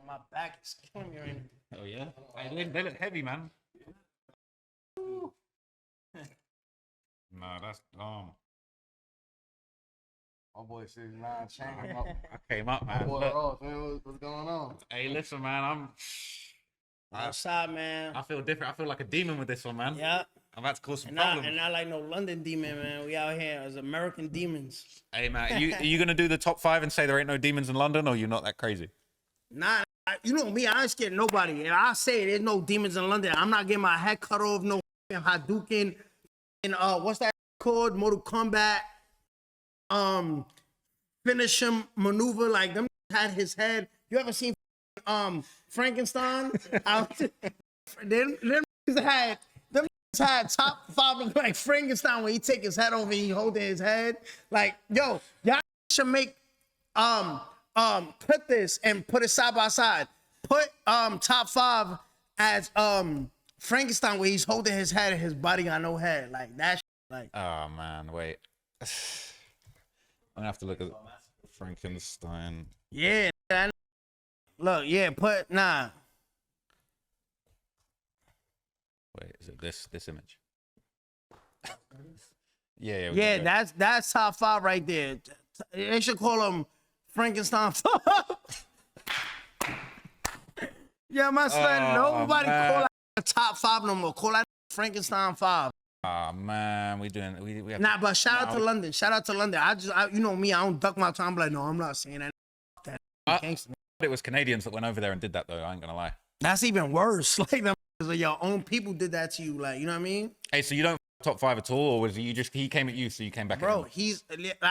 My back is killing me right now. Oh yeah. Hey, they look heavy, man. No, that's dumb. My boy 6ix9ine changed. I came up, man. Boy, Look. Ross, man, what's going on? Hey, listen, man. Outside, man. I feel different. I feel like a demon with this one, man. Yeah. I'm about to cause some And problems. not like no London demon, man. We out here as American demons. Hey, man, are you gonna do the top 5 and say there ain't no demons in London, or you're not that crazy? Nah, you know me. I ain't scared of nobody. And I say there's no demons in London. I'm not getting my head cut off. No Hadouken. And what's that called? Mortal Kombat. Finish him maneuver. Like them had his head. You ever seen Frankenstein? them had top 5 look like Frankenstein when he take his head over and he holding his head. Like, yo, y'all should make put this and put it side by side. Put top 5 as Frankenstein where he's holding his head and his body got no head. Like that like Oh man, wait. I'm gonna have to look at Frankenstein. yeah. Look, yeah, put nah. Wait, is it this image? Yeah, Yeah, that's top 5 right there. They should call him Frankenstein. Yeah, my son, nobody call that a top 5 no more. Call that Frankenstein 5. Oh man, we have Nah, but shout out to London. Shout out to London. You know me, I don't duck my tongue. I'm like, no, I'm not saying that. Gangster. It was Canadians that went over there and did that though. I ain't gonna lie. That's even worse. Like them, your own people did that to you. Like, you know what I mean? Hey, so you don't top 5 at all, or was you just he came at you, so you came back? Bro, at him?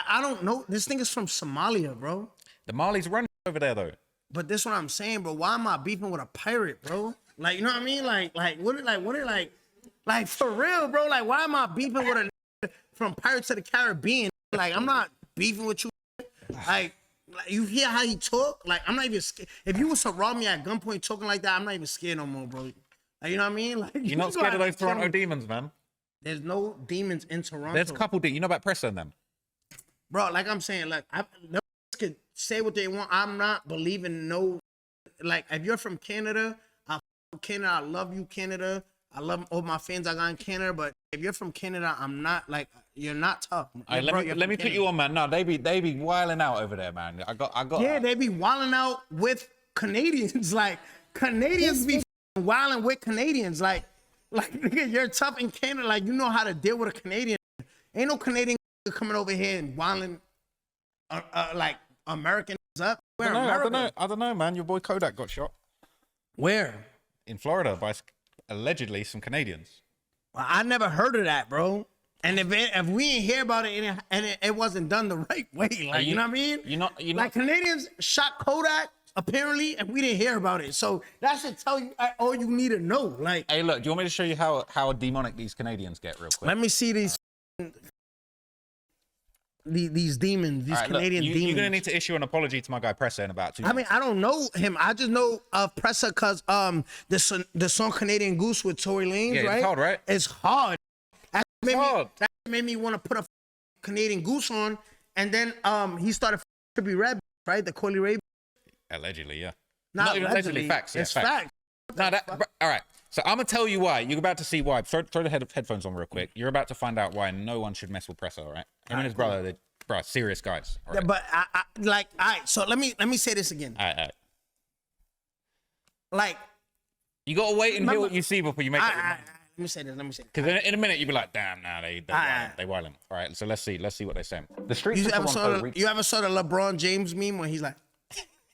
I don't know. This thing is from Somalia, bro. The Marlies running over there though. But this what I'm saying, bro. Why am I beefing with a pirate, bro? Like, you know what I mean? Like for real, bro. Like, why am I beefing with a from Pirates of the Caribbean? Like, I'm not beefing with you. Like you hear how he talk? Like, I'm not even scared. If you was to rob me at gunpoint talking like that, I'm not even scared no more, bro. Like, you know what I mean? Like, You're not scared of those Toronto demons, man. There's no demons in Toronto. There's a couple. You know about Pressa and them, bro. Like I'm saying, like no could say what they want. I'm not believing no. Like, if you're from Canada, I Canada. I love you, Canada. I love all my fans I got in Canada, but if you're from Canada, I'm not like you're not tough. Right, let me put you on, man. No, they be wilding out over there, man. I got. Yeah, they be wilding out with Canadians. Like Canadians be wilding with Canadians. Like nigga, you're tough in Canada. Like you know how to deal with a Canadian. Ain't no Canadian coming over here and wilding like Americans up. I don't know, man. Your boy Kodak got shot. Where? In Florida by allegedly some Canadians. Well, I never heard of that, bro. And if we ain't hear about it and it wasn't done the right way, like you know what I mean? You're not like Canadians shot Kodak apparently, and we didn't hear about it. So that should tell you all you need to know. Like, hey, look, do you want me to show you how demonic these Canadians get real quick? Let me see these demons, these Canadian demons. You're gonna need to issue an apology to my guy Pressa in about 2 months. I mean, I don't know him. I just know of Pressa because the song Canadian Goose with Tory Lanez, right? It's hard, right? It's hard. That made me want to put a Canadian Goose on, and then he started to be red, right? The Coily Ray. Allegedly, yeah. Not even allegedly. Facts. Yeah, it's facts. No, all right. So I'm gonna tell you why. You're about to see why. Throw the headphones on real quick. You're about to find out why no one should mess with Pressa, all right? Him and his brother, they're serious guys. All right? Yeah, but I like, all right. So let me say this again. All right. Like, you gotta wait and hear what you see before you make it. Let me say this. Because in a minute you'll be like, damn, nah, they wildin'. All right, so let's see what they're saying. The streets you of Toronto. You ever saw the LeBron James meme when he's like,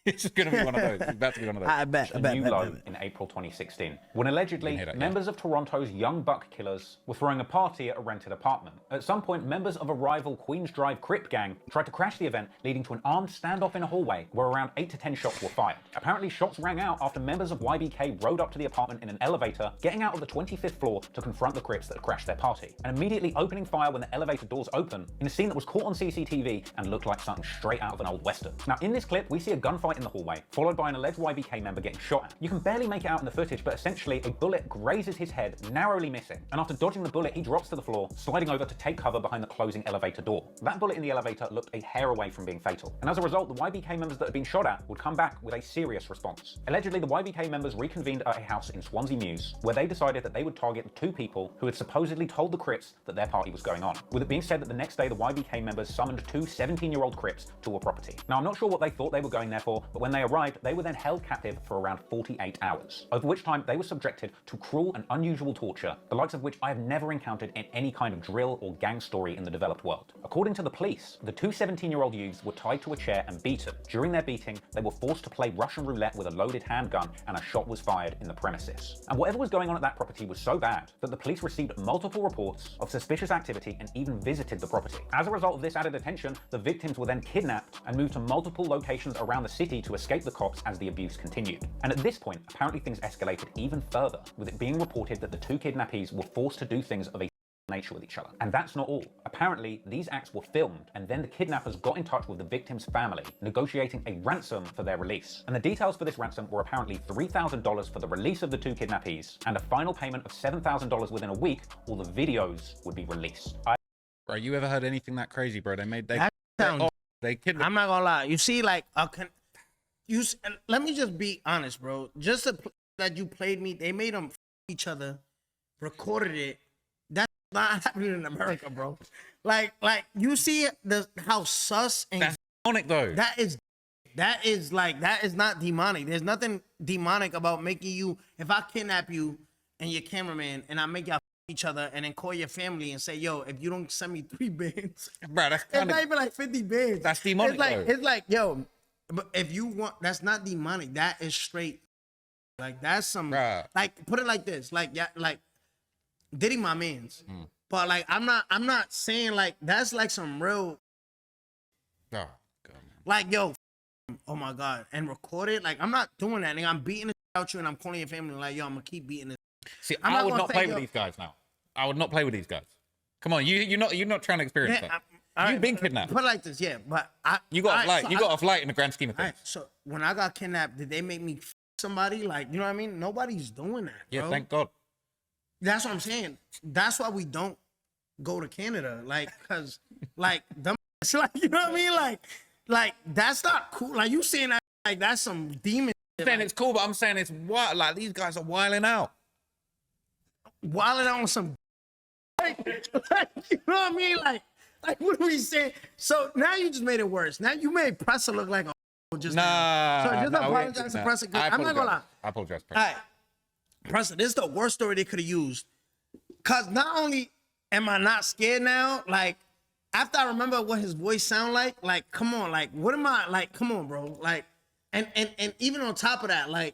It's gonna be one of those. It's about to be one of those. I bet. New low in April 2016, when allegedly members of Toronto's young buck killers were throwing a party at a rented apartment. At some point, members of a rival Queens Drive Crip gang tried to crash the event, leading to an armed standoff in a hallway where around 8 to 10 shots were fired. Apparently, shots rang out after members of YBK rode up to the apartment in an elevator, getting out of the 25th floor to confront the Crips that had crashed their party, and immediately opening fire when the elevator doors open in a scene that was caught on CCTV and looked like something straight out of an old western. Now, in this clip, we see a gunfire fight in the hallway, followed by an alleged YBK member getting shot at. You can barely make it out in the footage, but essentially a bullet grazes his head, narrowly missing, and after dodging the bullet, he drops to the floor, sliding over to take cover behind the closing elevator door. That bullet in the elevator looked a hair away from being fatal, and as a result, the YBK members that had been shot at would come back with a serious response. Allegedly, the YBK members reconvened at a house in Swansea Mews, where they decided that they would target the two people who had supposedly told the Crips that their party was going on, with it being said that the next day the YBK members summoned two 17-year-old Crips to a property. Now, I'm not sure what they thought they were going there for, but when they arrived, they were then held captive for around 48 hours, over which time they were subjected to cruel and unusual torture, the likes of which I have never encountered in any kind of drill or gang story in the developed world. According to the police, the two 17-year-old youths were tied to a chair and beaten. During their beating, they were forced to play Russian roulette with a loaded handgun, and a shot was fired in the premises. And whatever was going on at that property was so bad that the police received multiple reports of suspicious activity and even visited the property. As a result of this added attention, the victims were then kidnapped and moved to multiple locations around the city to escape the cops as the abuse continued. And at this point, apparently things escalated even further, with it being reported that the two kidnappees were forced to do things of a nature with each other. And that's not all. Apparently, these acts were filmed, and then the kidnappers got in touch with the victim's family, negotiating a ransom for their release. And the details for this ransom were apparently $3,000 for the release of the two kidnappees, and a final payment of $7,000 within a week, or the videos would be released. Bro, you ever heard anything that crazy, bro? They kidnapped. I'm not gonna lie. You see, like, let me just be honest, bro. Just that you played me, they made them each other, recorded it. That's not happening in America, bro. Like you see how sus and That's demonic, though. that is not demonic. There's nothing demonic about making you. If I kidnap you and your cameraman and I make y'all each other and then call your family and say, yo, if you don't send me 3 bands, bro, that's it's not even like 50 bands. That's demonic. It's like, yo, but if you want, that's not demonic. That is straight. Like that's some. Bruh. Like put it like this. Like yeah, like Diddy my mans. But like I'm not saying like that's like some real. Oh, God, man. Like yo, oh my God, and record it. Like I'm not doing that. Nigga. I'm beating the out you and I'm calling your family like yo, I'm gonna keep beating this. See, I'm I would not not gonna play say, with yo- these guys now. I would not play with these guys. Come on, you're not trying to experience that. You've been kidnapped. Put it like this, yeah. But You got a flight. You got a flight in the grand scheme of All things. right, so when I got kidnapped, did they make me somebody? Like, you know what I mean? Nobody's doing that, Yeah, bro. thank God. That's what I'm saying. That's why we don't go to Canada. Like, cause like them like, you know what I mean? Like that's not cool. Like you saying that like that's some demon I'm shit, saying like, it's cool, but I'm saying it's wild. Like these guys are wilding out. wilding out on some like, you know what I mean? Like what are we saying? So now you just made it worse. Now you made Pressa look like a just Nah. So just nah, apologize to nah. Pressa. I I'm not gonna lie. I apologize. All right, Pressa, this is the worst story they could have used. Cause not only am I not scared now, like after I remember what his voice sound like come on, like what am I like? Come on, bro, like, and even on top of that, like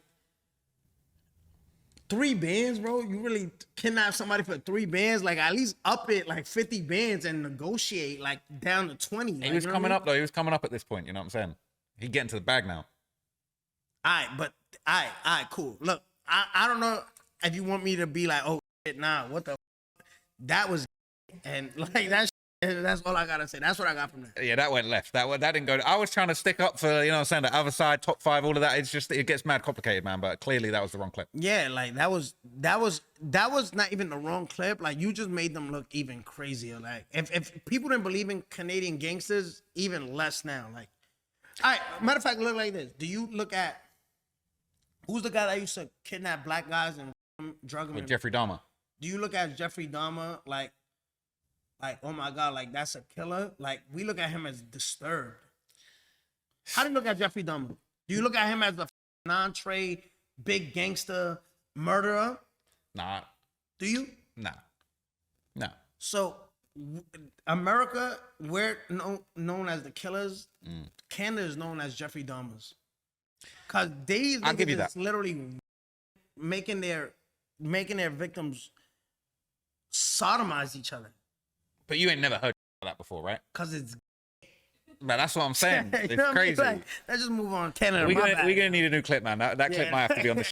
3 bands, bro. You really kidnap somebody for 3 bands? Like at least up it like 50 bands and negotiate like down to 20. He was coming up though. He was coming up at this point. You know what I'm saying? He getting to the bag now. All right, cool. Look, I don't know if you want me to be like, oh shit, nah, what the that was and like that's all I gotta say. That's what I got from that. Yeah, that went left. That didn't go. I was trying to stick up for, you know what I'm saying, the other side, top 5, all of that. It's just, it gets mad complicated, man. But clearly that was the wrong clip. Yeah, like that was not even the wrong clip. Like you just made them look even crazier. Like if people didn't believe in Canadian gangsters, even less now. Like, all right, matter of fact, look like this. Do you look at who's the guy that used to kidnap black guys and drug them? With Jeffrey Dahmer. Do you look at Jeffrey Dahmer like, oh my God, like that's a killer? Like we look at him as disturbed. How do you look at Jeffrey Dahmer? Do you look at him as a non-trade, big gangster murderer? Nah. Do you? Nah. No. So America, we're known as the killers. Canada is known as Jeffrey Dahmers. Cause these I'll give you niggas is that. literally making their victims sodomize each other. But you ain't never heard that before, right? Cause it's Man, that's what I'm saying. you It's know what I mean? crazy. Like, let's just move on. Canada. We're my bad. gonna need a new clip, man. That clip Yeah. might have to be on the